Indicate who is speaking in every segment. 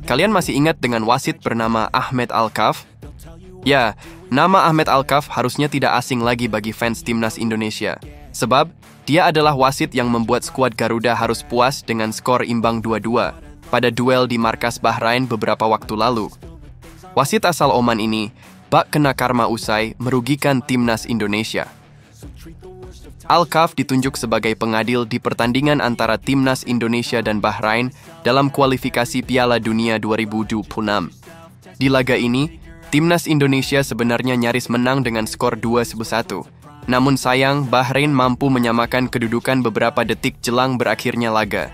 Speaker 1: Kalian masih ingat dengan wasit bernama Ahmed Alkaf? Ya, nama Ahmed Alkaf harusnya tidak asing lagi bagi fans timnas Indonesia. Sebab, dia adalah wasit yang membuat skuad Garuda harus puas dengan skor imbang 2-2 pada duel di markas Bahrain beberapa waktu lalu. Wasit asal Oman ini bak kena karma usai merugikan timnas Indonesia. Alkaf ditunjuk sebagai pengadil di pertandingan antara timnas Indonesia dan Bahrain dalam kualifikasi Piala Dunia 2026. Di laga ini, timnas Indonesia sebenarnya nyaris menang dengan skor 2-1. Namun sayang, Bahrain mampu menyamakan kedudukan beberapa detik jelang berakhirnya laga.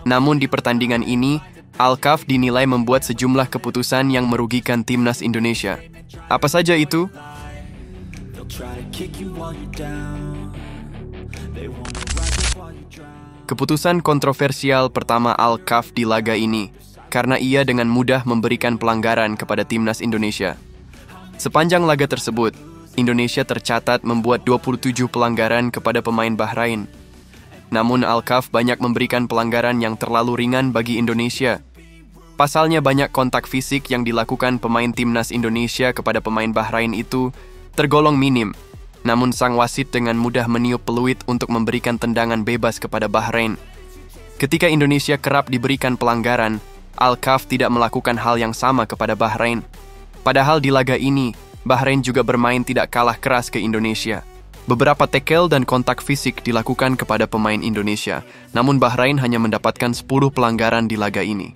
Speaker 1: Namun di pertandingan ini, Alkaf dinilai membuat sejumlah keputusan yang merugikan timnas Indonesia. Apa saja itu? Keputusan kontroversial pertama Alkaf di laga ini, karena ia dengan mudah memberikan pelanggaran kepada timnas Indonesia. Sepanjang laga tersebut, Indonesia tercatat membuat 27 pelanggaran kepada pemain Bahrain. Namun Alkaf banyak memberikan pelanggaran yang terlalu ringan bagi Indonesia. Pasalnya banyak kontak fisik yang dilakukan pemain timnas Indonesia kepada pemain Bahrain itu tergolong minim. Namun sang wasit dengan mudah meniup peluit untuk memberikan tendangan bebas kepada Bahrain. Ketika Indonesia kerap diberikan pelanggaran, Alkaf tidak melakukan hal yang sama kepada Bahrain. Padahal di laga ini, Bahrain juga bermain tidak kalah keras ke Indonesia. Beberapa tackle dan kontak fisik dilakukan kepada pemain Indonesia, namun Bahrain hanya mendapatkan 10 pelanggaran di laga ini.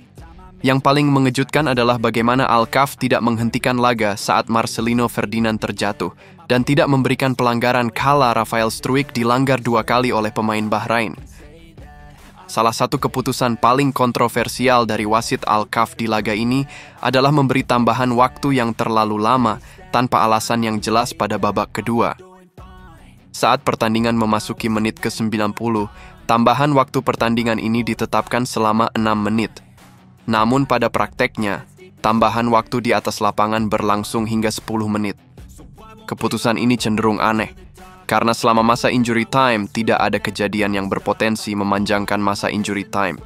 Speaker 1: Yang paling mengejutkan adalah bagaimana Alkaf tidak menghentikan laga saat Marcelino Ferdinand terjatuh dan tidak memberikan pelanggaran kala Rafael Struijk dilanggar 2 kali oleh pemain Bahrain. Salah satu keputusan paling kontroversial dari wasit Alkaf di laga ini adalah memberi tambahan waktu yang terlalu lama tanpa alasan yang jelas pada babak kedua. Saat pertandingan memasuki menit ke-90, tambahan waktu pertandingan ini ditetapkan selama 6 menit. Namun pada prakteknya, tambahan waktu di atas lapangan berlangsung hingga 10 menit. Keputusan ini cenderung aneh, karena selama masa injury time tidak ada kejadian yang berpotensi memanjangkan masa injury time.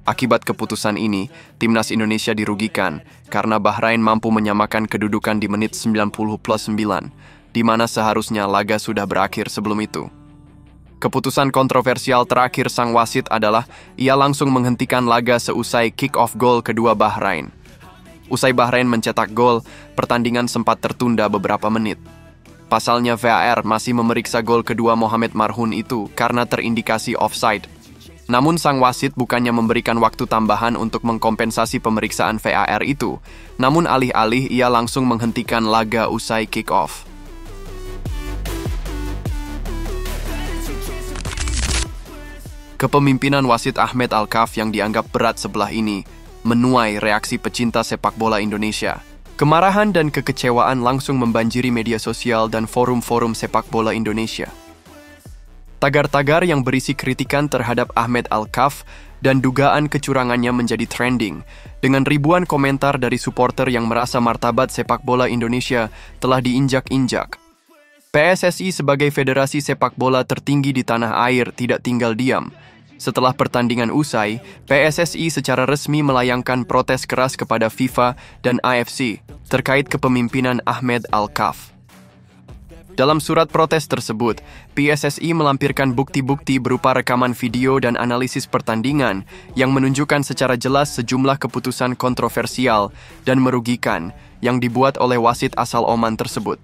Speaker 1: Akibat keputusan ini, timnas Indonesia dirugikan karena Bahrain mampu menyamakan kedudukan di menit 90+9, di mana seharusnya laga sudah berakhir sebelum itu. Keputusan kontroversial terakhir sang wasit adalah ia langsung menghentikan laga seusai kick-off gol kedua Bahrain. Usai Bahrain mencetak gol, pertandingan sempat tertunda beberapa menit. Pasalnya VAR masih memeriksa gol kedua Mohamed Marhoun itu karena terindikasi offside. Namun sang wasit bukannya memberikan waktu tambahan untuk mengkompensasi pemeriksaan VAR itu, namun alih-alih ia langsung menghentikan laga usai kick-off. Kepemimpinan wasit Ahmed Alkaf yang dianggap berat sebelah ini menuai reaksi pecinta sepak bola Indonesia. Kemarahan dan kekecewaan langsung membanjiri media sosial dan forum-forum sepak bola Indonesia. Tagar-tagar yang berisi kritikan terhadap Ahmed Alkaf dan dugaan kecurangannya menjadi trending, dengan ribuan komentar dari supporter yang merasa martabat sepak bola Indonesia telah diinjak-injak. PSSI sebagai federasi sepak bola tertinggi di tanah air tidak tinggal diam. Setelah pertandingan usai, PSSI secara resmi melayangkan protes keras kepada FIFA dan AFC terkait kepemimpinan Ahmed Alkaf. Dalam surat protes tersebut, PSSI melampirkan bukti-bukti berupa rekaman video dan analisis pertandingan yang menunjukkan secara jelas sejumlah keputusan kontroversial dan merugikan yang dibuat oleh wasit asal Oman tersebut.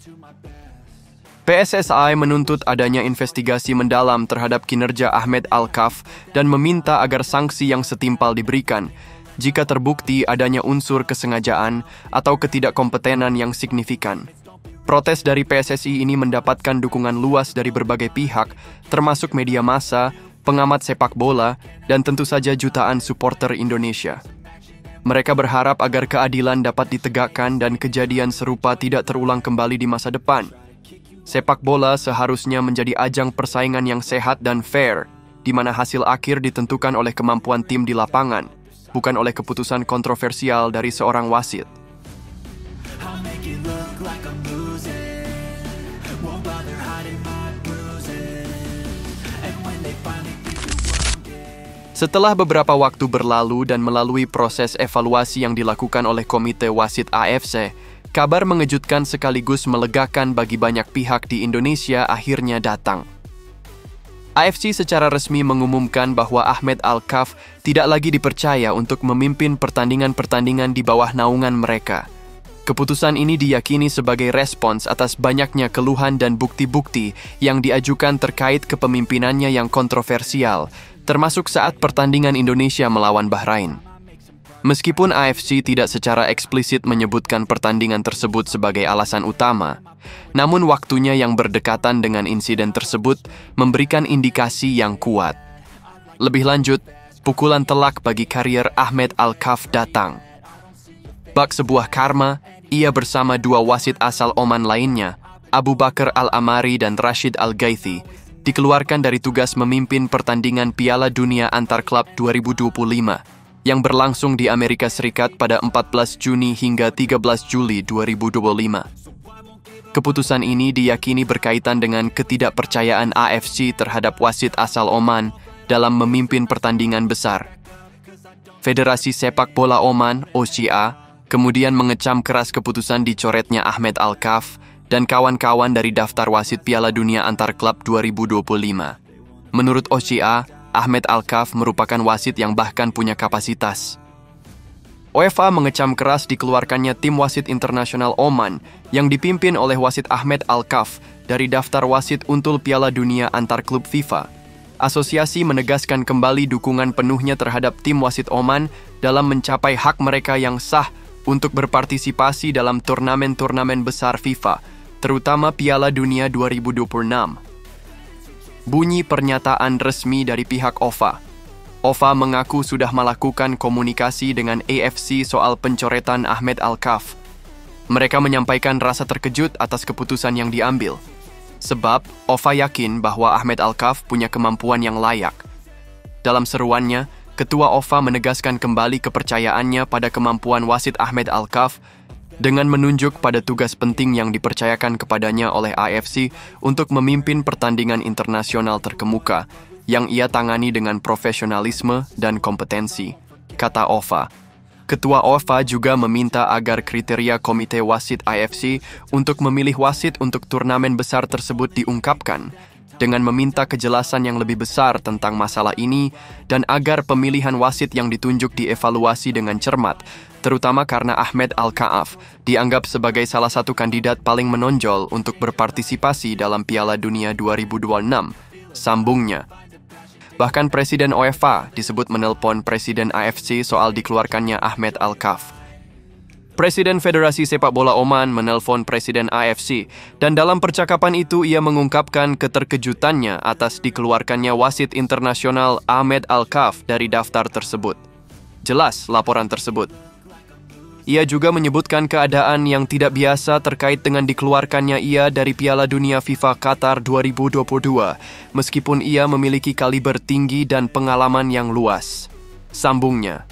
Speaker 1: PSSI menuntut adanya investigasi mendalam terhadap kinerja Ahmed Alkaf dan meminta agar sanksi yang setimpal diberikan jika terbukti adanya unsur kesengajaan atau ketidakkompetenan yang signifikan. Protes dari PSSI ini mendapatkan dukungan luas dari berbagai pihak, termasuk media massa, pengamat sepak bola, dan tentu saja jutaan supporter Indonesia. Mereka berharap agar keadilan dapat ditegakkan dan kejadian serupa tidak terulang kembali di masa depan. Sepak bola seharusnya menjadi ajang persaingan yang sehat dan fair, di mana hasil akhir ditentukan oleh kemampuan tim di lapangan, bukan oleh keputusan kontroversial dari seorang wasit. Setelah beberapa waktu berlalu dan melalui proses evaluasi yang dilakukan oleh Komite Wasit AFC, kabar mengejutkan sekaligus melegakan bagi banyak pihak di Indonesia akhirnya datang. AFC secara resmi mengumumkan bahwa Ahmed Al-Kaf tidak lagi dipercaya untuk memimpin pertandingan-pertandingan di bawah naungan mereka. Keputusan ini diyakini sebagai respons atas banyaknya keluhan dan bukti-bukti yang diajukan terkait kepemimpinannya yang kontroversial, termasuk saat pertandingan Indonesia melawan Bahrain. Meskipun AFC tidak secara eksplisit menyebutkan pertandingan tersebut sebagai alasan utama, namun waktunya yang berdekatan dengan insiden tersebut memberikan indikasi yang kuat. Lebih lanjut, pukulan telak bagi karier Ahmed Al-Kaf datang. Bak sebuah karma, ia bersama dua wasit asal Oman lainnya, Abu Bakar Al-Amari dan Rashid Al-Gaithi, dikeluarkan dari tugas memimpin pertandingan Piala Dunia Antar Klub 2025 yang berlangsung di Amerika Serikat pada 14 Juni hingga 13 Juli 2025. Keputusan ini diyakini berkaitan dengan ketidakpercayaan AFC terhadap wasit asal Oman dalam memimpin pertandingan besar. Federasi Sepak Bola Oman, OCA, kemudian mengecam keras keputusan dicoretnya Ahmed Al-Kaf dan kawan-kawan dari daftar wasit Piala Dunia Antar Klub 2025. Menurut OCA, Ahmed Al-Kaf merupakan wasit yang bahkan punya kapasitas. UEFA mengecam keras dikeluarkannya tim wasit internasional Oman yang dipimpin oleh wasit Ahmed Al-Kaf dari daftar wasit untul Piala Dunia Antar Klub FIFA. Asosiasi menegaskan kembali dukungan penuhnya terhadap tim wasit Oman dalam mencapai hak mereka yang sah untuk berpartisipasi dalam turnamen-turnamen besar FIFA, terutama Piala Dunia 2026. Bunyi pernyataan resmi dari pihak OFA. OFA mengaku sudah melakukan komunikasi dengan AFC soal pencoretan Ahmed Al-Kaf. Mereka menyampaikan rasa terkejut atas keputusan yang diambil. Sebab, OFA yakin bahwa Ahmed Al-Kaf punya kemampuan yang layak. Dalam seruannya, Ketua OFA menegaskan kembali kepercayaannya pada kemampuan wasit Ahmed Al-Kaf dengan menunjuk pada tugas penting yang dipercayakan kepadanya oleh AFC untuk memimpin pertandingan internasional terkemuka yang ia tangani dengan profesionalisme dan kompetensi, kata OFA. Ketua OFA juga meminta agar kriteria Komite Wasit AFC untuk memilih wasit untuk turnamen besar tersebut diungkapkan, dengan meminta kejelasan yang lebih besar tentang masalah ini dan agar pemilihan wasit yang ditunjuk dievaluasi dengan cermat, terutama karena Ahmed Al-Kaf dianggap sebagai salah satu kandidat paling menonjol untuk berpartisipasi dalam Piala Dunia 2026, sambungnya. Bahkan Presiden UEFA disebut menelpon Presiden AFC soal dikeluarkannya Ahmed Al-Kaf. Presiden Federasi Sepak Bola Oman menelpon Presiden AFC, dan dalam percakapan itu ia mengungkapkan keterkejutannya atas dikeluarkannya wasit internasional Ahmed Al-Kaf dari daftar tersebut. Jelas laporan tersebut. Ia juga menyebutkan keadaan yang tidak biasa terkait dengan dikeluarkannya ia dari Piala Dunia FIFA Qatar 2022, meskipun ia memiliki kaliber tinggi dan pengalaman yang luas. Sambungnya,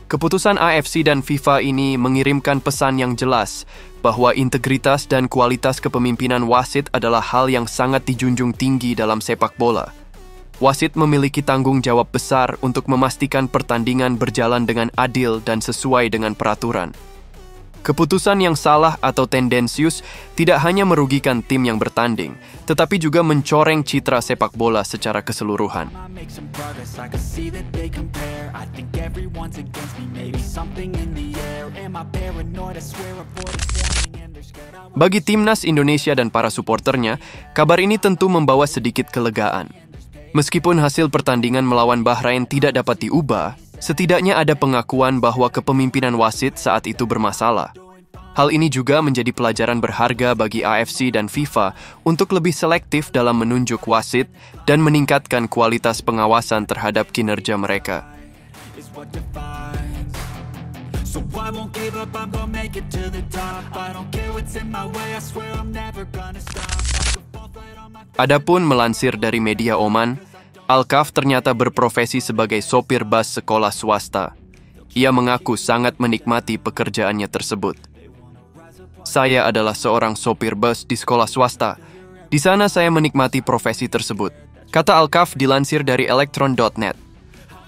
Speaker 1: keputusan AFC dan FIFA ini mengirimkan pesan yang jelas bahwa integritas dan kualitas kepemimpinan wasit adalah hal yang sangat dijunjung tinggi dalam sepak bola. Wasit memiliki tanggung jawab besar untuk memastikan pertandingan berjalan dengan adil dan sesuai dengan peraturan. Keputusan yang salah atau tendensius tidak hanya merugikan tim yang bertanding, tetapi juga mencoreng citra sepak bola secara keseluruhan. Bagi timnas Indonesia dan para suporternya, kabar ini tentu membawa sedikit kelegaan. Meskipun hasil pertandingan melawan Bahrain tidak dapat diubah, setidaknya ada pengakuan bahwa kepemimpinan wasit saat itu bermasalah. Hal ini juga menjadi pelajaran berharga bagi AFC dan FIFA untuk lebih selektif dalam menunjuk wasit dan meningkatkan kualitas pengawasan terhadap kinerja mereka. Adapun melansir dari media Oman, Al-Kaf ternyata berprofesi sebagai sopir bus sekolah swasta. Ia mengaku sangat menikmati pekerjaannya tersebut. Saya adalah seorang sopir bus di sekolah swasta. Di sana saya menikmati profesi tersebut, kata Al-Kaf dilansir dari elektron.net.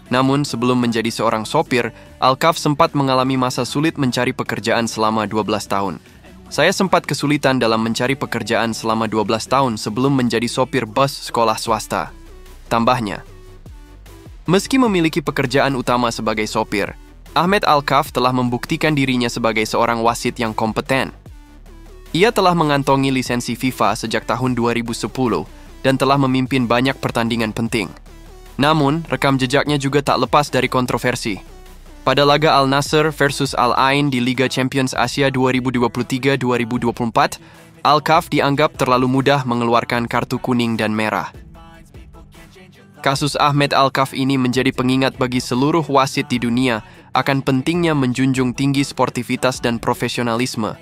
Speaker 1: Namun, sebelum menjadi seorang sopir, Alkaf sempat mengalami masa sulit mencari pekerjaan selama 12 tahun. Saya sempat kesulitan dalam mencari pekerjaan selama 12 tahun sebelum menjadi sopir bus sekolah swasta. Tambahnya, meski memiliki pekerjaan utama sebagai sopir, Ahmed Alkaf telah membuktikan dirinya sebagai seorang wasit yang kompeten. Ia telah mengantongi lisensi FIFA sejak tahun 2010 dan telah memimpin banyak pertandingan penting. Namun, rekam jejaknya juga tak lepas dari kontroversi. Pada laga Al Nassr versus Al Ain di Liga Champions Asia 2023-2024, Alkaf dianggap terlalu mudah mengeluarkan kartu kuning dan merah. Kasus Ahmed Alkaf ini menjadi pengingat bagi seluruh wasit di dunia akan pentingnya menjunjung tinggi sportivitas dan profesionalisme.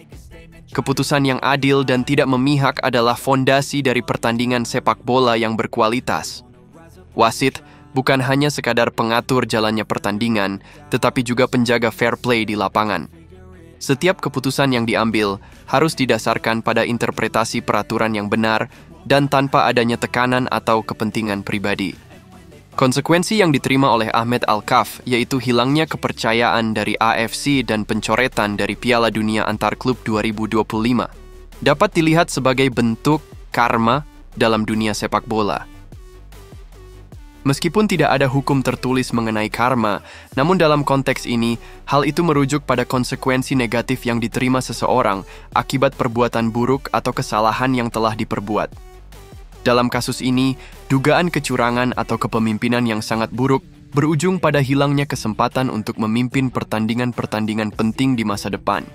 Speaker 1: Keputusan yang adil dan tidak memihak adalah fondasi dari pertandingan sepak bola yang berkualitas. Wasit bukan hanya sekadar pengatur jalannya pertandingan, tetapi juga penjaga fair play di lapangan. Setiap keputusan yang diambil harus didasarkan pada interpretasi peraturan yang benar dan tanpa adanya tekanan atau kepentingan pribadi. Konsekuensi yang diterima oleh Ahmed Alkaf yaitu hilangnya kepercayaan dari AFC dan pencoretan dari Piala Dunia Antar Klub 2025 dapat dilihat sebagai bentuk karma dalam dunia sepak bola. Meskipun tidak ada hukum tertulis mengenai karma, namun dalam konteks ini, hal itu merujuk pada konsekuensi negatif yang diterima seseorang akibat perbuatan buruk atau kesalahan yang telah diperbuat. Dalam kasus ini, dugaan kecurangan atau kepemimpinan yang sangat buruk berujung pada hilangnya kesempatan untuk memimpin pertandingan-pertandingan penting di masa depan.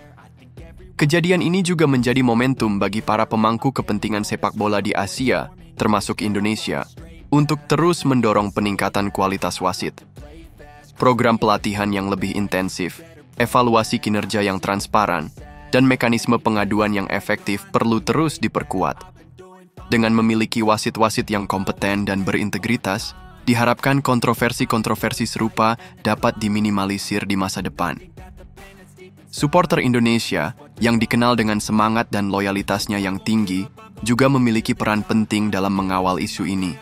Speaker 1: Kejadian ini juga menjadi momentum bagi para pemangku kepentingan sepak bola di Asia, termasuk Indonesia, untuk terus mendorong peningkatan kualitas wasit. Program pelatihan yang lebih intensif, evaluasi kinerja yang transparan, dan mekanisme pengaduan yang efektif perlu terus diperkuat. Dengan memiliki wasit-wasit yang kompeten dan berintegritas, diharapkan kontroversi-kontroversi serupa dapat diminimalisir di masa depan. Supporter Indonesia, yang dikenal dengan semangat dan loyalitasnya yang tinggi, juga memiliki peran penting dalam mengawal isu ini.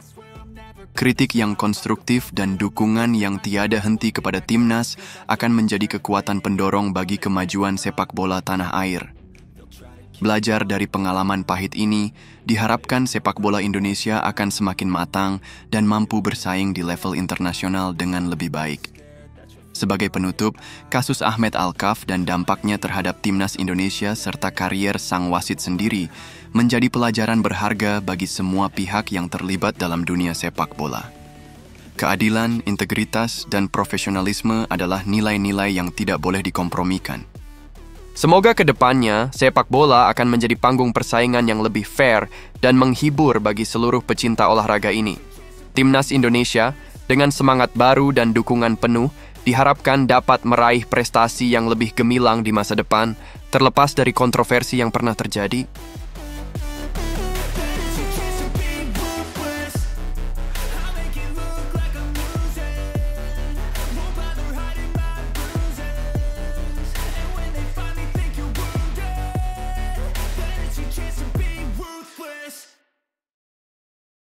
Speaker 1: Kritik yang konstruktif dan dukungan yang tiada henti kepada timnas akan menjadi kekuatan pendorong bagi kemajuan sepak bola tanah air. Belajar dari pengalaman pahit ini, diharapkan sepak bola Indonesia akan semakin matang dan mampu bersaing di level internasional dengan lebih baik. Sebagai penutup, kasus Ahmed Alkaf dan dampaknya terhadap timnas Indonesia serta karier sang wasit sendiri menjadi pelajaran berharga bagi semua pihak yang terlibat dalam dunia sepak bola. Keadilan, integritas, dan profesionalisme adalah nilai-nilai yang tidak boleh dikompromikan. Semoga ke depannya, sepak bola akan menjadi panggung persaingan yang lebih fair dan menghibur bagi seluruh pecinta olahraga ini. Timnas Indonesia, dengan semangat baru dan dukungan penuh, diharapkan dapat meraih prestasi yang lebih gemilang di masa depan, terlepas dari kontroversi yang pernah terjadi.